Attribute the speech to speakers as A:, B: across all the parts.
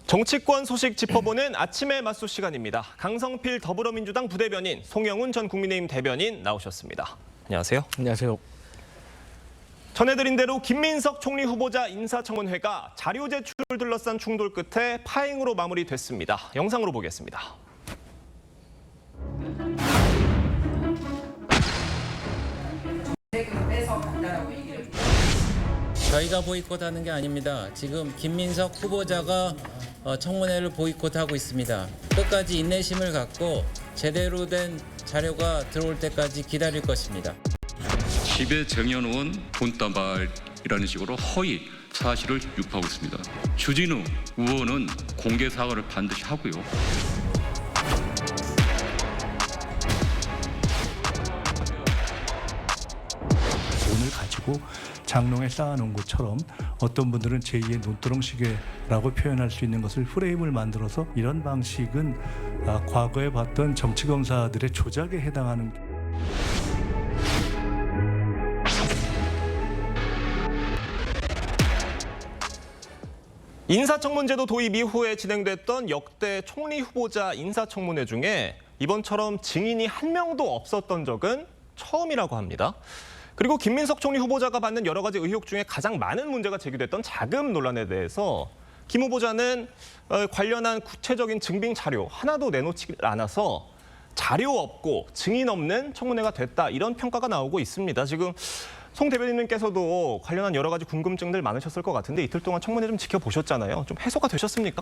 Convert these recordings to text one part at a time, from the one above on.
A: 정치권 소식 짚어보는 아침의 맞수 시간입니다. 강성필 더불어민주당 부대변인, 송영훈 전 국민의힘 대변인 나오셨습니다. 안녕하세요.
B: 안녕하세요.
A: 전해드린 대로 김민석 총리 후보자 인사청문회가 자료 제출을 둘러싼 충돌 끝에 파행으로 마무리됐습니다. 영상으로 보겠습니다.
C: 저희가 보이콧하는 게 아닙니다. 지금 김민석 후보자가 청문회를 보이콧하고 있습니다. 끝까지 인내심을 갖고 제대로 된 자료가 들어올 때까지 기다릴 것입니다.
D: 집에 쟁여놓은 돈다발이라는 식으로 허위 사실을 유포하고 있습니다. 주진우 의원은 공개 사과를 반드시 하고요.
E: 돈을 가지고 장롱에 쌓아놓은 것처럼 어떤 분들은 제2의 눈두렁시계라고 표현할 수 있는 것을 프레임을 만들어서 이런 방식은 과거에 봤던 정치검사들의 조작에 해당하는
A: 인사청문제도 도입 이후에 진행됐던 역대 총리 후보자 인사청문회 중에 이번처럼 증인이 한 명도 없었던 적은 처음이라고 합니다. 그리고 김민석 총리 후보자가 받는 여러 가지 의혹 중에 가장 많은 문제가 제기됐던 자금 논란에 대해서 김 후보자는 관련한 구체적인 증빙 자료 하나도 내놓지 않아서 자료 없고 증인 없는 청문회가 됐다, 이런 평가가 나오고 있습니다. 지금 송 대변인님께서도 관련한 여러 가지 궁금증들 많으셨을 것 같은데 이틀 동안 청문회 좀 지켜보셨잖아요. 좀 해소가 되셨습니까?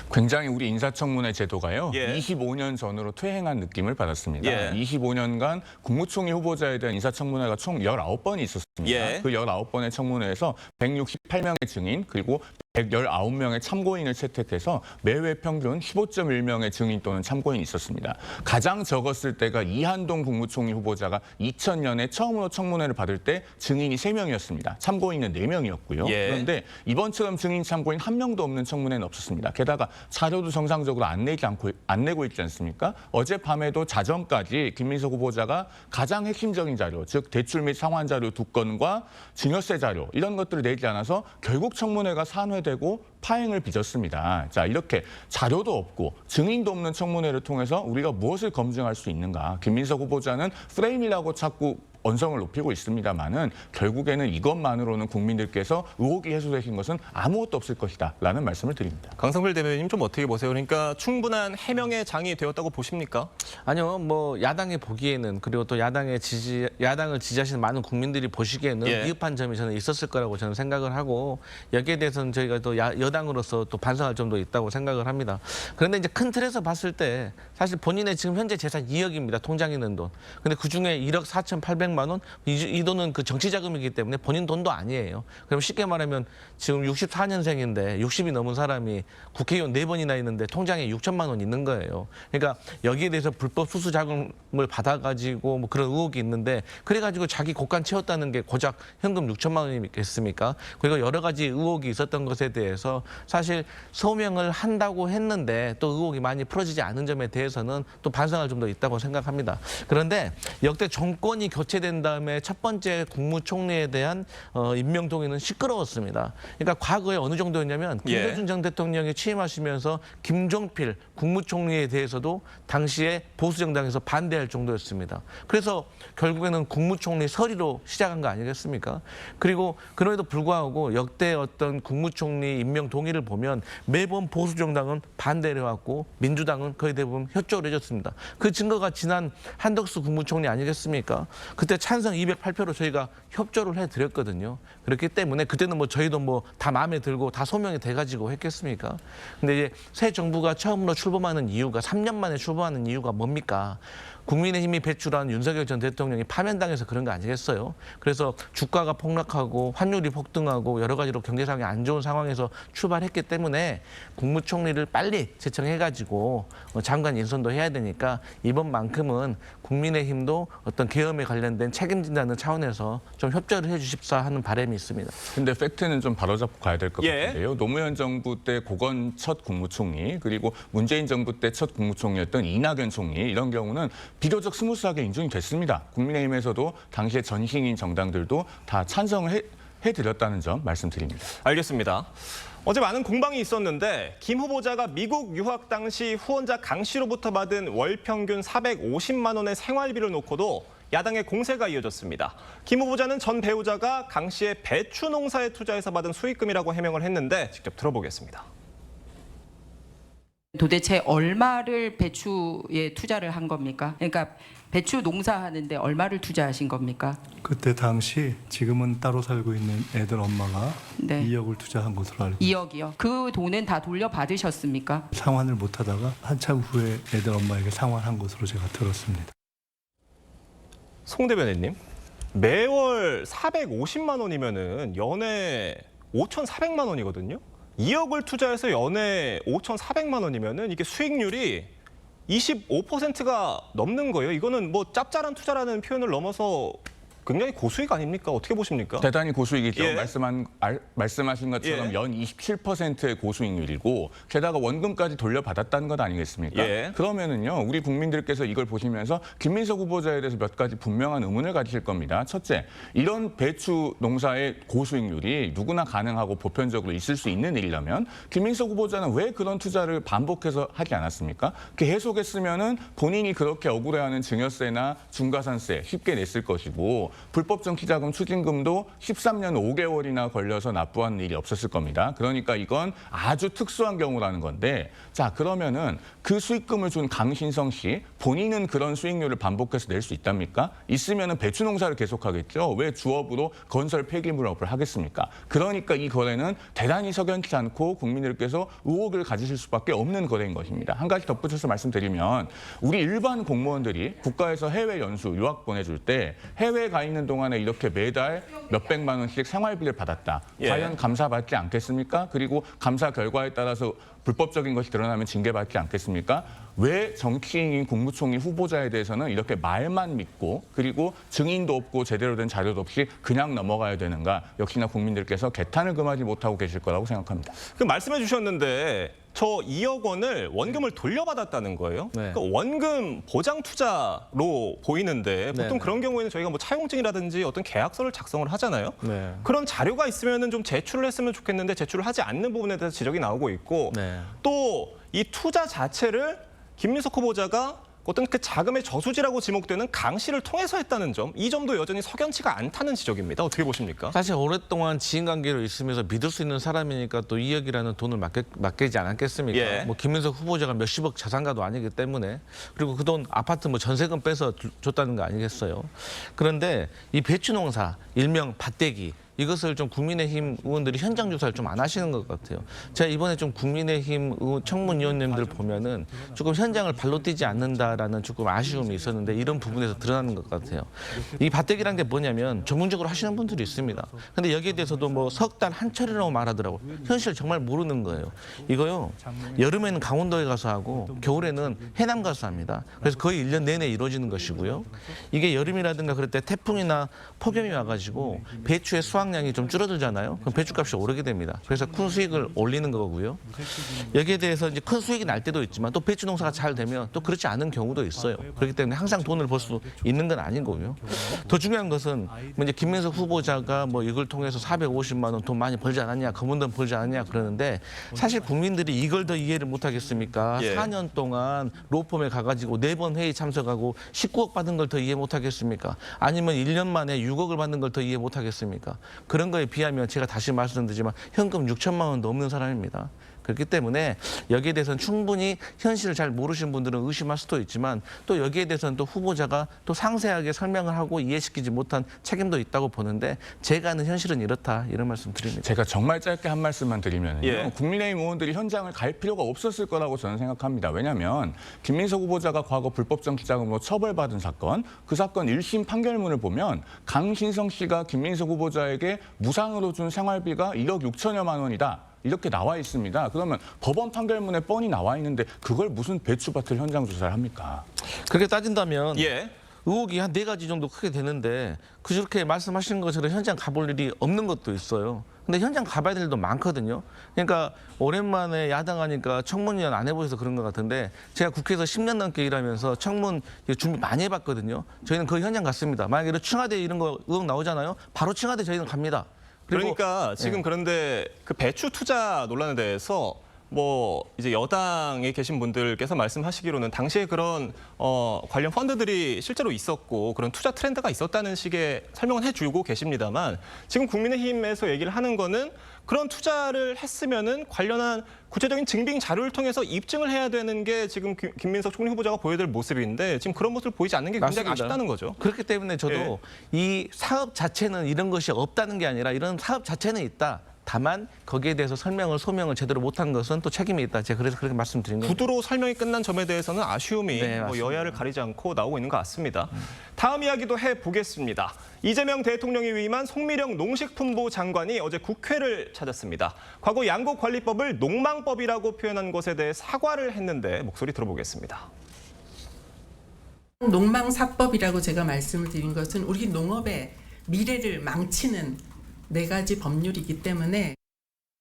F: 굉장히 우리 인사청문회 제도가요.
A: 예.
F: 25년 전으로 퇴행한 느낌을 받았습니다.
A: 예.
F: 25년간 국무총리 후보자에 대한 인사청문회가 총 19번이 있었습니다.
A: 예.
F: 그 19번의 청문회에서 168명의 증인 그리고 119명의 참고인을 채택해서 매회 평균 15.1명의 증인 또는 참고인이 있었습니다. 가장 적었을 때가 이한동 국무총리 후보자가 2000년에 처음으로 청문회를 받을 때 증인이 3명이었습니다. 참고인은 4명이었고요.
A: 예.
F: 그런데 이번처럼 증인 참고인 한 명도 없는 청문회는 없었습니다. 게다가 자료도 정상적으로 안 내고 있지 않습니까? 어젯밤에도 자정까지 김민석 후보자가 가장 핵심적인 자료, 즉 대출 및 상환 자료 2건과 증여세 자료 이런 것들을 내지 않아서 결국 청문회가 산회되고 파행을 빚었습니다. 자, 이렇게 자료도 없고 증인도 없는 청문회를 통해서 우리가 무엇을 검증할 수 있는가? 김민석 후보자는 프레임이라고 자꾸 언성을 높이고 있습니다만은 결국에는 이것만으로는 국민들께서 의혹이 해소되신 것은 아무것도 없을 것이다라는 말씀을 드립니다.
A: 강성필 대변인님 좀 어떻게 보세요? 그러니까 충분한 해명의 장이 되었다고 보십니까?
B: 아니요, 뭐 야당이 보기에는, 그리고 또 야당을 지지하시는 많은 국민들이 보시기에는
A: 예.
B: 미흡한 점이 저는 있었을 거라고 저는 생각을 하고, 여기에 대해서는 저희가 또 여당으로서 또 반성할 점도 있다고 생각을 합니다. 그런데 이제 큰 틀에서 봤을 때 사실 본인의 지금 현재 재산 2억입니다. 통장에 있는 돈. 근데 그 중에 1억 4,800만 원, 이 돈은 그 정치 자금이기 때문에 본인 돈도 아니에요. 그럼 쉽게 말하면 지금 64년생인데 60이 넘은 사람이 국회의원 4번이나 있는데 통장에 6천만 원 있는 거예요. 그러니까 여기에 대해서 불법 수수 자금을 받아가지고 뭐 그런 의혹이 있는데, 그래가지고 자기 곳간 채웠다는 게 고작 현금 6천만 원이겠습니까? 그리고 여러 가지 의혹이 있었던 것에 대해서 사실 소명을 한다고 했는데 또 의혹이 많이 풀어지지 않은 점에 대해서는 또 반성할 점도 있다고 생각합니다. 그런데 역대 정권이 교체된 다음에 첫 번째 국무총리에 대한 임명 동의는 시끄러웠습니다. 그러니까 과거에 어느 정도였냐면 김대중 전 대통령이 취임하시면서 김종필 국무총리에 대해서도 당시에 보수정당에서 반대할 정도였습니다. 그래서 결국에는 국무총리 서리로 시작한 거 아니겠습니까? 그리고 그럼에도 불구하고 역대 어떤 국무총리 임명 동의를 보면 매번 보수정당은 반대를 해왔고 민주당은 거의 대부분 협조를 해줬습니다. 그 증거가 지난 한덕수 국무총리 아니겠습니까? 그때 찬성 208표로 저희가 협조를 해드렸거든요. 그렇기 때문에 그때는 뭐 저희도 뭐 다 마음에 들고 다 소명이 돼가지고 했겠습니까? 근데 이제 새 정부가 처음으로 출범하는 이유가, 3년 만에 출범하는 이유가 뭡니까? 국민의힘이 배출한 윤석열 전 대통령이 파면당해서 그런 거 아니겠어요? 그래서 주가가 폭락하고 환율이 폭등하고 여러 가지로 경제 상황이 안 좋은 상황에서 출발했기 때문에 국무총리를 빨리 제청해가지고 장관 인선도 해야 되니까 이번만큼은 국민의힘도 어떤 계엄에 관련된 책임진다는 차원에서 좀 협조를 해주십사 하는 바람이 있습니다.
F: 근데 팩트는 좀 바로잡고 가야 될 것
A: 예.
F: 같은데요. 노무현 정부 때 고건 첫 국무총리, 그리고 문재인 정부 때 첫 국무총리였던 이낙연 총리, 이런 경우는 비교적 스무스하게 인준이 됐습니다. 국민의힘에서도 당시에 전신인 정당들도 다 찬성을 해드렸다는 점 말씀드립니다.
A: 알겠습니다. 어제 많은 공방이 있었는데 김 후보자가 미국 유학 당시 후원자 강 씨로부터 받은 월 평균 450만 원의 생활비를 놓고도 야당의 공세가 이어졌습니다. 김 후보자는 전 배우자가 강 씨의 배추 농사에 투자해서 받은 수익금이라고 해명을 했는데 직접 들어보겠습니다.
G: 도대체 얼마를 배추에 투자를 한 겁니까? 그러니까 배추 농사하는데 얼마를 투자하신 겁니까?
E: 그때 당시 지금은 따로 살고 있는 애들 엄마가
G: 네.
E: 2억을 투자한 것으로 알고
G: 2억이요. 그 돈은 다 돌려받으셨습니까?
E: 상환을 못하다가 한참 후에 애들 엄마에게 상환한 것으로 제가 들었습니다.
A: 송 대변인님, 매월 450만 원이면은 연에 5,400만 원이거든요. 2억을 투자해서 연에 5,400만 원이면은 이게 수익률이 25%가 넘는 거예요. 이거는 뭐 짭짤한 투자라는 표현을 넘어서 굉장히 고수익 아닙니까? 어떻게 보십니까?
F: 대단히 고수익이죠.
A: 예.
F: 말씀하신 것처럼
A: 예.
F: 연 27%의 고수익률이고 게다가 원금까지 돌려받았다는 것 아니겠습니까?
A: 예.
F: 그러면은요, 우리 국민들께서 이걸 보시면서 김민석 후보자에 대해서 몇 가지 분명한 의문을 가지실 겁니다. 첫째, 이런 배추 농사의 고수익률이 누구나 가능하고 보편적으로 있을 수 있는 일이라면 김민석 후보자는 왜 그런 투자를 반복해서 하지 않았습니까? 계속했으면은 본인이 그렇게 억울해하는 증여세나 중과산세 쉽게 냈을 것이고 불법 정치자금 추징금도 13년 5개월이나 걸려서 납부한 일이 없었을 겁니다. 그러니까 이건 아주 특수한 경우라는 건데, 자 그러면은 그 수익금을 준 강신성 씨 본인은 그런 수익률을 반복해서 낼 수 있답니까? 있으면은 배추 농사를 계속하겠죠. 왜 주업으로 건설 폐기물업을 하겠습니까? 그러니까 이 거래는 대단히 석연치 않고 국민들께서 의혹을 가지실 수밖에 없는 거래인 것입니다. 한 가지 덧붙여서 말씀드리면 우리 일반 공무원들이 국가에서 해외 연수 유학 보내줄 때 해외에 가 있는 동안에 이렇게 매달 몇백만 원씩 생활비를 받았다.
A: 예.
F: 과연 감사받지 않겠습니까? 그리고 감사 결과에 따라서 불법적인 것이 드러나면 징계받지 않겠습니까? 왜 정치인인 국무총리 후보자에 대해서는 이렇게 말만 믿고 그리고 증인도 없고 제대로 된 자료도 없이 그냥 넘어가야 되는가? 역시나 국민들께서 개탄을 금하지 못하고 계실 거라고 생각합니다.
A: 그 말씀해 주셨는데 저 2억 원을 원금을 돌려받았다는 거예요.
B: 네.
A: 그러니까 원금 보장 투자로 보이는데 보통
B: 네.
A: 그런 경우에는 저희가 뭐 차용증이라든지 어떤 계약서를 작성을 하잖아요.
B: 네.
A: 그런 자료가 있으면은 좀 제출을 했으면 좋겠는데 제출을 하지 않는 부분에 대해서 지적이 나오고 있고
B: 네.
A: 또 이 투자 자체를 김민석 후보자가 어떤 그 자금의 저수지라고 지목되는 강 씨를 통해서 했다는 점, 이 점도 여전히 석연치가 않다는 지적입니다. 어떻게 보십니까?
B: 사실 오랫동안 지인 관계로 있으면서 믿을 수 있는 사람이니까 또 2억이라는 돈을 맡기지 않았겠습니까?
A: 예.
B: 뭐 김민석 후보자가 몇십억 자산가도 아니기 때문에 그리고 그 돈 아파트 뭐 전세금 빼서 줬다는 거 아니겠어요? 그런데 이 배추 농사 일명 밭대기 이것을 좀 국민의힘 의원들이 현장 조사를 좀 안 하시는 것 같아요. 제가 이번에 좀 국민의힘 청문위원님들 보면은 조금 현장을 발로 뛰지 않는다라는 조금 아쉬움이 있었는데 이런 부분에서 드러나는 것 같아요. 이 밭대기란 게 뭐냐면 전문적으로 하시는 분들이 있습니다. 근데 여기에 대해서도 뭐 석 달 한철이라고 말하더라고요. 현실을 정말 모르는 거예요. 이거요. 여름에는 강원도에 가서 하고 겨울에는 해남 가서 합니다. 그래서 거의 1년 내내 이루어지는 것이고요. 이게 여름이라든가 그럴 때 태풍이나 폭염이 와가지고 배추의 수확량이 좀 줄어들잖아요. 그럼 배추값이 오르게 됩니다. 그래서 큰 수익을 올리는 거고요. 여기에 대해서 이제 큰 수익이 날 때도 있지만 또 배추 농사가 잘 되면 또 그렇지 않은 경우도 있어요. 그렇기 때문에 항상 돈을 벌 수 있는 건 아닌 거고요. 더 중요한 것은 뭐 이제 김민석 후보자가 뭐 이걸 통해서 450만 원 돈 많이 벌지 않았냐, 검은 돈 벌지 않았냐 그러는데 사실 국민들이 이걸 더 이해를 못 하겠습니까?
A: 예.
B: 4년 동안 로펌에 가가지고 4번 회의 참석하고 19억 받은 걸 더 이해 못 하겠습니까? 아니면 1년 만에 6억을 받는 걸 더 이해 못 하겠습니까? 그런 거에 비하면 제가 다시 말씀드리지만 현금 6천만 원도 없는 사람입니다. 그렇기 때문에 여기에 대해서는 충분히 현실을 잘 모르신 분들은 의심할 수도 있지만 또 여기에 대해서는 또 후보자가 또 상세하게 설명을 하고 이해시키지 못한 책임도 있다고 보는데 제가 아는 현실은 이렇다 이런 말씀 드립니다.
F: 제가 정말 짧게 한 말씀만 드리면요.
A: 예.
F: 국민의힘 의원들이 현장을 갈 필요가 없었을 거라고 저는 생각합니다. 왜냐하면 김민석 후보자가 과거 불법 정치자금으로 처벌받은 사건, 그 사건 1심 판결문을 보면 강신성 씨가 김민석 후보자에게 무상으로 준 생활비가 1억 6천여만 원이다. 이렇게 나와 있습니다. 그러면 법원 판결문에 뻔히 나와 있는데 그걸 무슨 배추밭을 현장 조사를 합니까?
B: 그렇게 따진다면
A: 예.
B: 의혹이 한 4가지 정도 크게 되는데 그렇게 말씀하시는 것처럼 현장 가볼 일이 없는 것도 있어요. 근데 현장 가봐야 될 일도 많거든요. 그러니까 오랜만에 야당하니까 청문위원 안 해보셔서 그런 것 같은데 제가 국회에서 10년 넘게 일하면서 청문 준비 많이 해봤거든요. 저희는 그 현장 갔습니다. 만약에 청와대 이런 거 의혹 나오잖아요. 바로 청와대 저희는 갑니다. 그리고
A: 그러니까 지금 그런데 그 배추 투자 논란에 대해서 뭐 이제 여당에 계신 분들께서 말씀하시기로는 당시에 그런 관련 펀드들이 실제로 있었고 그런 투자 트렌드가 있었다는 식의 설명을 해주고 계십니다만 지금 국민의힘에서 얘기를 하는 거는 그런 투자를 했으면은 관련한 구체적인 증빙 자료를 통해서 입증을 해야 되는 게 지금 김민석 총리 후보자가 보여야 될 모습인데 지금 그런 모습을 보이지 않는 게 굉장히
B: 맞습니다.
A: 아쉽다는 거죠.
B: 그렇기 때문에 저도 이 사업 자체는 이런 것이 없다는 게 아니라 이런 사업 자체는 있다. 다만 거기에 대해서 소명을 제대로 못한 것은 또 책임이 있다. 제가 그래서 그렇게 말씀드린 겁니다.
A: 구두로 설명이 끝난 점에 대해서는 아쉬움이
B: 네,
A: 뭐
B: 맞습니다.
A: 여야를 가리지 않고 나오고 있는 것 같습니다. 다음 이야기도 해보겠습니다. 이재명 대통령이 위임한 송미령 농식품부 장관이 어제 국회를 찾았습니다. 과거 양곡관리법을 농망법이라고 표현한 것에 대해 사과를 했는데 목소리 들어보겠습니다.
H: 농망사법이라고 제가 말씀을 드린 것은 우리 농업의 미래를 망치는 4가지 법률이기 때문에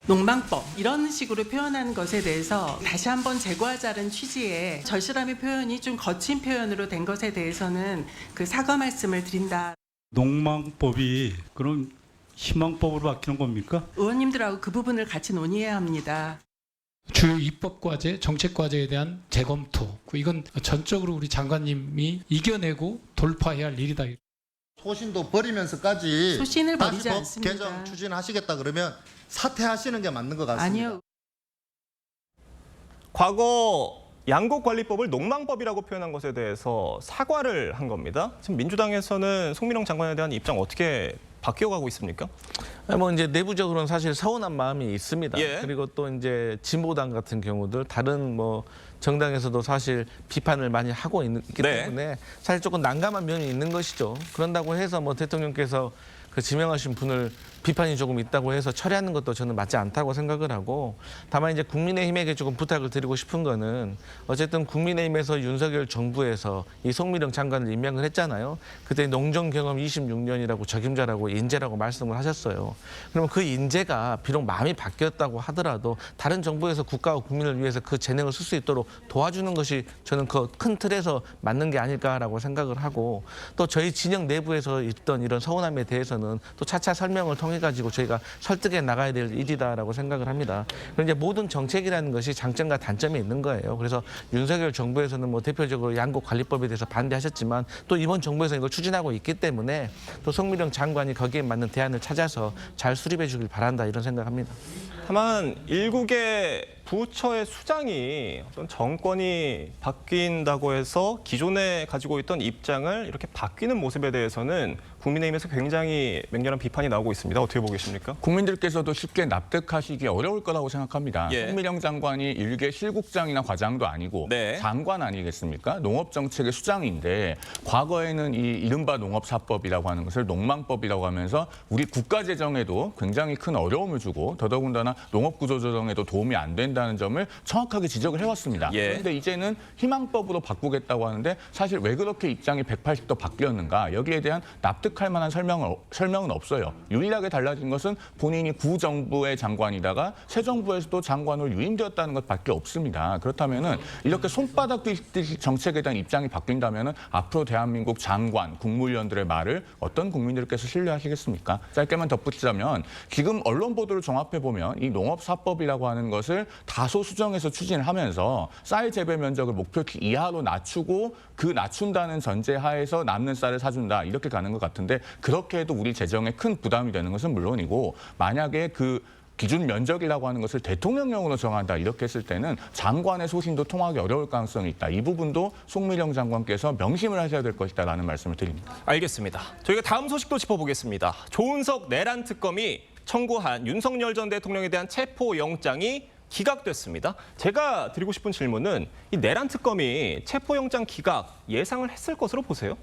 H: 농망법 이런 식으로 표현한 것에 대해서 다시 한번 제거하자는 취지의 절실함의 표현이 좀 거친 표현으로 된 것에 대해서는 그 사과 말씀을 드린다.
E: 농망법이 그럼 희망법으로 바뀌는 겁니까?
H: 의원님들하고 그 부분을 같이 논의해야 합니다.
I: 주요 입법과제, 정책과제에 대한 재검토. 이건 전적으로 우리 장관님이 이겨내고 돌파해야 할 일이다.
J: 소신도 버리면서까지
H: 소신을
J: 다시
H: 버리지
J: 법
H: 않습니다.
J: 개정 추진하시겠다 그러면 사퇴하시는 게 맞는 것 같습니다.
H: 아니요.
A: 과거 양곡관리법을 농망법이라고 표현한 것에 대해서 사과를 한 겁니다. 지금 민주당에서는 송미령 장관에 대한 입장 어떻게 바뀌어가고 있습니까?
B: 뭐 이제 내부적으로는 사실 서운한 마음이 있습니다.
A: 예.
B: 그리고 또 이제 진보당 같은 경우들 다른 뭐 정당에서도 사실 비판을 많이 하고 있기
A: 네.
B: 때문에 사실 조금 난감한 면이 있는 것이죠. 그런다고 해서 뭐 대통령께서 그 지명하신 분을 비판이 조금 있다고 해서 처리하는 것도 저는 맞지 않다고 생각을 하고 다만 이제 국민의힘에게 조금 부탁을 드리고 싶은 거는 어쨌든 국민의힘에서 윤석열 정부에서 이 송미령 장관을 임명을 했잖아요. 그때 농정 경험 26년이라고 적임자라고 인재라고 말씀을 하셨어요. 그러면 그 인재가 비록 마음이 바뀌었다고 하더라도 다른 정부에서 국가와 국민을 위해서 그 재능을 쓸 수 있도록 도와주는 것이 저는 그 큰 틀에서 맞는 게 아닐까라고 생각을 하고 또 저희 진영 내부에서 있던 이런 서운함에 대해서는 또 차차 설명을 통해 가지고 저희가 설득해 나가야 될 일이다라고 생각을 합니다. 그런데 모든 정책이라는 것이 장점과 단점이 있는 거예요. 그래서 윤석열 정부에서는 뭐 대표적으로 양곡관리법에 대해서 반대하셨지만 또 이번 정부에서 이걸 추진하고 있기 때문에 또 송미령 장관이 거기에 맞는 대안을 찾아서 잘 수립해 주길 바란다 이런 생각합니다.
A: 다만 일국의 부처의 수장이 어떤 정권이 바뀐다고 해서 기존에 가지고 있던 입장을 이렇게 바뀌는 모습에 대해서는 국민의힘에서 굉장히 맹렬한 비판이 나오고 있습니다. 어떻게 보고 계십니까?
F: 국민들께서도 쉽게 납득하시기 어려울 거라고 생각합니다.
A: 예.
F: 송미령 장관이 일개 실국장이나 과장도 아니고
A: 네.
F: 장관 아니겠습니까? 농업정책의 수장인데 과거에는 이 이른바 농업사법이라고 하는 것을 농망법이라고 하면서 우리 국가재정에도 굉장히 큰 어려움을 주고 더더군다나 농업구조조정에도 도움이 안 된다는 점을 정확하게 지적을 해왔습니다.
A: 예.
F: 그런데 이제는 희망법으로 바꾸겠다고 하는데 사실 왜 그렇게 입장이 180도 바뀌었는가 여기에 대한 납득할 만한 설명은 없어요. 유일하게 달라진 것은 본인이 구정부의 장관이다가 새 정부에서도 장관으로 유임되었다는 것밖에 없습니다. 그렇다면은 이렇게 손바닥 뒤집듯이 정책에 대한 입장이 바뀐다면은 앞으로 대한민국 장관, 국무위원들의 말을 어떤 국민들께서 신뢰하시겠습니까? 짧게만 덧붙이자면 지금 언론 보도를 종합해 보면 이 농업사법이라고 하는 것을 다소 수정해서 추진을 하면서 쌀 재배 면적을 목표치 이하로 낮추고 그 낮춘다는 전제하에서 남는 쌀을 사준다 이렇게 가는 것 같은데 그렇게 해도 우리 재정에 큰 부담이 되는 것은 물론이고 만약에 그 기준 면적이라고 하는 것을 대통령령으로 정한다 이렇게 했을 때는 장관의 소신도 통하기 어려울 가능성이 있다. 이 부분도 송미령 장관께서 명심을 하셔야 될 것이다라는 말씀을 드립니다.
A: 알겠습니다. 저희가 다음 소식도 짚어보겠습니다. 조은석 내란 특검이 청구한 윤석열 전 대통령에 대한 체포영장이 기각됐습니다. 제가 드리고 싶은 질문은 이 내란 특검이 체포영장 기각 예상을 했을 것으로 보세요?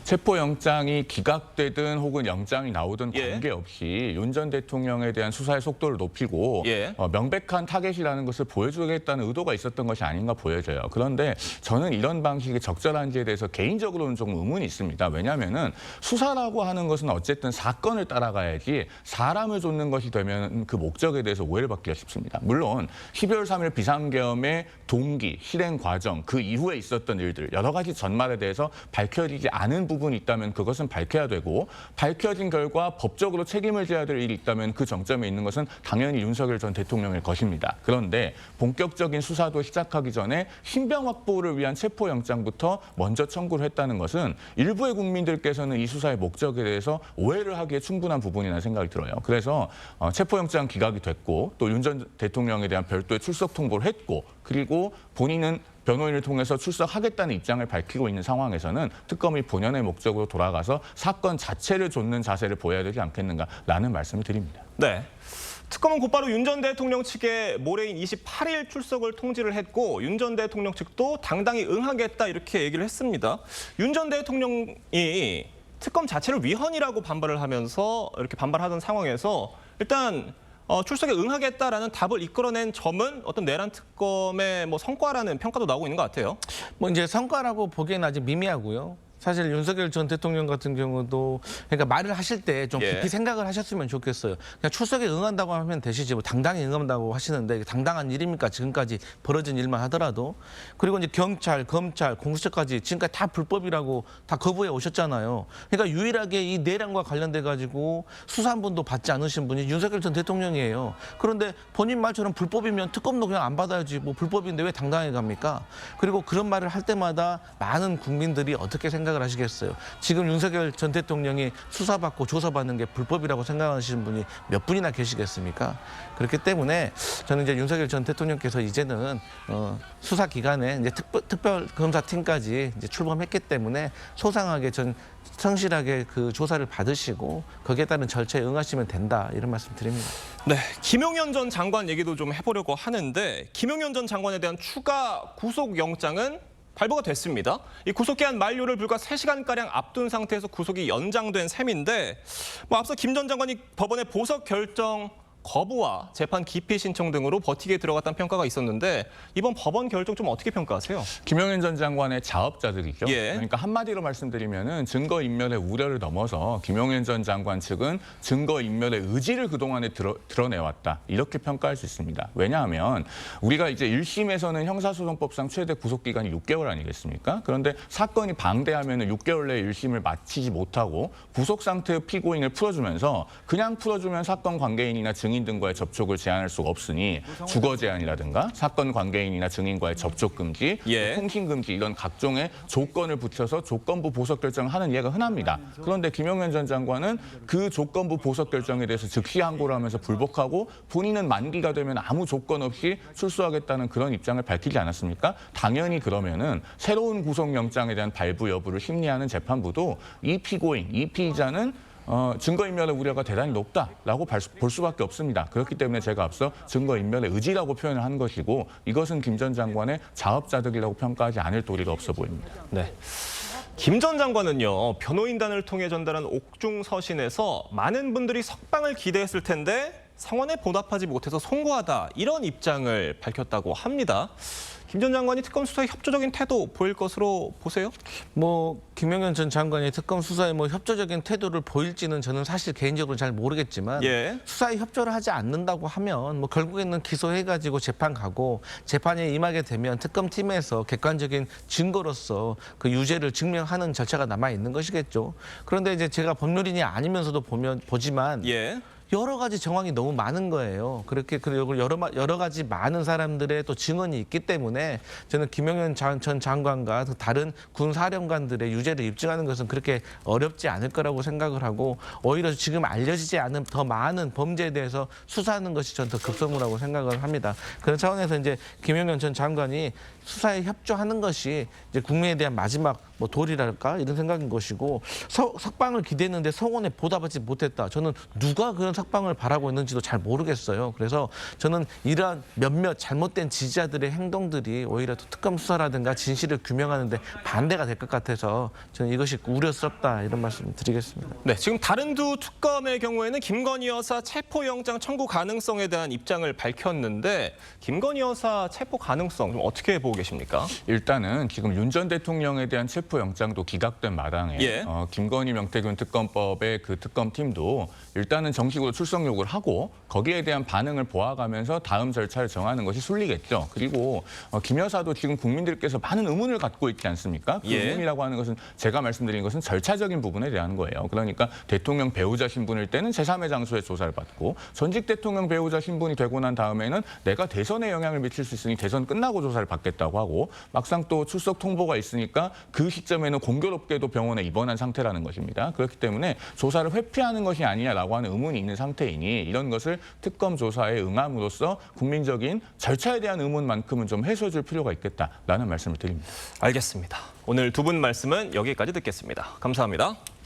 F: 체포영장이 기각되든 혹은 영장이 나오든
A: 예.
F: 관계없이 윤 전 대통령에 대한 수사의 속도를 높이고
A: 예.
F: 명백한 타겟이라는 것을 보여주겠다는 의도가 있었던 것이 아닌가 보여져요. 그런데 저는 이런 방식이 적절한지에 대해서 개인적으로는 조금 의문이 있습니다. 왜냐하면은 수사라고 하는 것은 어쨌든 사건을 따라가야지 사람을 쫓는 것이 되면 그 목적에 대해서 오해를 받기가 쉽습니다. 물론 12월 3일 비상계엄의 동기, 실행 과정, 그 이후에 있었던 일들, 여러 가지 전말에 대해서 밝혀지지 않은 부분이 있다면 그것은 밝혀야 되고 밝혀진 결과 법적으로 책임을 져야 될 일이 있다면 그 정점에 있는 것은 당연히 윤석열 전 대통령일 것입니다. 그런데 본격적인 수사도 시작하기 전에 신병 확보를 위한 체포영장부터 먼저 청구를 했다는 것은 일부의 국민들께서는 이 수사의 목적에 대해서 오해를 하기에 충분한 부분이라는 생각이 들어요. 그래서 체포영장 기각이 됐고 또 윤 전 대통령에 대한 별도의 출석 통보를 했고 그리고 본인은 변호인을 통해서 출석하겠다는 입장을 밝히고 있는 상황에서는 특검이 본연의 목적으로 돌아가서 사건 자체를 좇는 자세를 보여야 되지 않겠는가라는 말씀을 드립니다.
A: 네. 특검은 곧바로 윤 전 대통령 측에 모레인 28일 출석을 통지를 했고 윤 전 대통령 측도 당당히 응하겠다 이렇게 얘기를 했습니다. 윤 전 대통령이 특검 자체를 위헌이라고 반발을 하면서 이렇게 반발하던 상황에서 일단 출석에 응하겠다라는 답을 이끌어낸 점은 어떤 내란 특검의 뭐 성과라는 평가도 나오고 있는 것 같아요.
B: 뭐 이제 성과라고 보기에는 아직 미미하고요. 사실 윤석열 전 대통령 같은 경우도 그러니까 말을 하실 때 좀 깊이 생각을 하셨으면 좋겠어요. 그냥 출석에 응한다고 하면 되시지 뭐 당당히 응한다고 하시는데 당당한 일입니까? 지금까지 벌어진 일만 하더라도. 그리고 이제 경찰, 검찰, 공수처까지 지금까지 다 불법이라고 다 거부해 오셨잖아요. 그러니까 유일하게 이 내란과 관련돼 가지고 수사 한 번도 받지 않으신 분이 윤석열 전 대통령이에요. 그런데 본인 말처럼 불법이면 특검도 그냥 안 받아야지 뭐 불법인데 왜 당당하게 갑니까? 그리고 그런 말을 할 때마다 많은 국민들이 어떻게 생각을 하시겠어요. 지금 윤석열 전 대통령이 수사받고 조사받는 게 불법이라고 생각하시는 분이 몇 분이나 계시겠습니까? 그렇기 때문에 저는 이제 윤석열 전 대통령께서 이제는 수사 기간에 이제 특별검사팀까지 이제 출범했기 때문에 소상하게 성실하게 그 조사를 받으시고 거기에 따른 절차에 응하시면 된다 이런 말씀 드립니다.
A: 네, 김용현 전 장관 얘기도 좀 해보려고 하는데 김용현 전 장관에 대한 추가 구속영장은 발부가 됐습니다. 이 구속기한 만료를 불과 3시간가량 앞둔 상태에서 구속이 연장된 셈인데 앞서 김 전 장관이 법원의 보석 결정 거부와 재판 기피 신청 등으로 버티게 들어갔다는 평가가 있었는데 이번 법원 결정 좀 어떻게 평가하세요?
F: 김용현 전 장관의 자업자득이죠.
A: 예.
F: 그러니까 한마디로 말씀드리면은 증거인멸의 우려를 넘어서 김용현 전 장관 측은 증거인멸의 의지를 그동안에 드러내왔다. 이렇게 평가할 수 있습니다. 왜냐하면 우리가 이제 1심에서는 형사소송법상 최대 구속기간이 6개월 아니겠습니까? 그런데 사건이 방대하면은 6개월 내에 1심을 마치지 못하고 구속 상태의 피고인을 풀어주면서 그냥 풀어주면 사건 관계인이나 증인 등과의 접촉을 제한할 수가 없으니 주거 제한이라든가 사건 관계인이나 증인과의 접촉 금지, 통신 금지 이런 각종의 조건을 붙여서 조건부 보석 결정을 하는 예가 흔합니다. 그런데 김용현 전 장관은 그 조건부 보석 결정에 대해서 즉시 항고를 하면서 불복하고 본인은 만기가 되면 아무 조건 없이 출소하겠다는 그런 입장을 밝히지 않았습니까? 당연히 그러면은 새로운 구속영장에 대한 발부 여부를 심리하는 재판부도 이 피고인, 이 피의자는 증거인멸의 우려가 대단히 높다라고 볼 수밖에 없습니다. 그렇기 때문에 제가 앞서 증거인멸의 의지라고 표현을 한 것이고 이것은 김 전 장관의 자업자득이라고 평가하지 않을 도리가 없어 보입니다.
A: 네. 김 전 장관은요, 변호인단을 통해 전달한 옥중 서신에서 많은 분들이 석방을 기대했을 텐데 상원에 보답하지 못해서 송구하다 이런 입장을 밝혔다고 합니다. 김 전 장관이 특검 수사에 협조적인 태도 보일 것으로 보세요?
B: 뭐 김용현 전 장관이 특검 수사에 뭐 협조적인 태도를 보일지는 저는 사실 개인적으로 잘 모르겠지만 수사에 협조를 하지 않는다고 하면 뭐 결국에는 기소해가지고 재판 가고 재판에 임하게 되면 특검팀에서 객관적인 증거로서 그 유죄를 증명하는 절차가 남아 있는 것이겠죠. 그런데 이제 제가 법률인이 아니면서도 보지만. 여러 가지 정황이 너무 많은 거예요. 그리고 여러 가지 많은 사람들의 또 증언이 있기 때문에 저는 김용현 전 장관과 다른 군 사령관들의 유죄를 입증하는 것은 그렇게 어렵지 않을 거라고 생각을 하고 오히려 지금 알려지지 않은 더 많은 범죄에 대해서 수사하는 것이 저는 더 급선무라고 생각을 합니다. 그런 차원에서 이제 김용현 전 장관이 수사에 협조하는 것이 이제 국민에 대한 마지막 뭐 도리랄까 이런 생각인 것이고 석방을 기대했는데 성원에 보답하지 못했다. 저는 누가 그런 석방을 바라고 있는지도 잘 모르겠어요. 그래서 저는 이러한 몇몇 잘못된 지지자들의 행동들이 오히려 특검 수사라든가 진실을 규명하는 데 반대가 될 것 같아서 저는 이것이 우려스럽다 이런 말씀 드리겠습니다.
A: 네, 지금 다른 두 특검의 경우에는 김건희 여사 체포영장 청구 가능성에 대한 입장을 밝혔는데 김건희 여사 체포 가능성 좀 어떻게 보고 계십니까?
F: 일단은 지금 윤 전 대통령에 대한 체포영장도 기각된 마당에 김건희 명태균 특검법의 그 특검팀도 일단은 정식으로 공식적으로 출석 요구를 하고 거기에 대한 반응을 보아가면서 다음 절차를 정하는 것이 순리겠죠. 그리고 김 여사도 지금 국민들께서 많은 의문을 갖고 있지 않습니까? 그 의문이라고 하는 것은 제가 말씀드린 것은 절차적인 부분에 대한 거예요. 그러니까 대통령 배우자 신분일 때는 제3의 장소에 조사를 받고 전직 대통령 배우자 신분이 되고 난 다음에는 내가 대선에 영향을 미칠 수 있으니 대선 끝나고 조사를 받겠다고 하고 막상 또 출석 통보가 있으니까 그 시점에는 공교롭게도 병원에 입원한 상태라는 것입니다. 그렇기 때문에 조사를 회피하는 것이 아니냐라고 하는 의문이 있는 상태이니 이런 것을 특검 조사에 응함으로써 국민적인 절차에 대한 의문만큼은 좀 해소해 줄 필요가 있겠다라는 말씀을 드립니다.
A: 알겠습니다. 오늘 두 분 말씀은 여기까지 듣겠습니다. 감사합니다.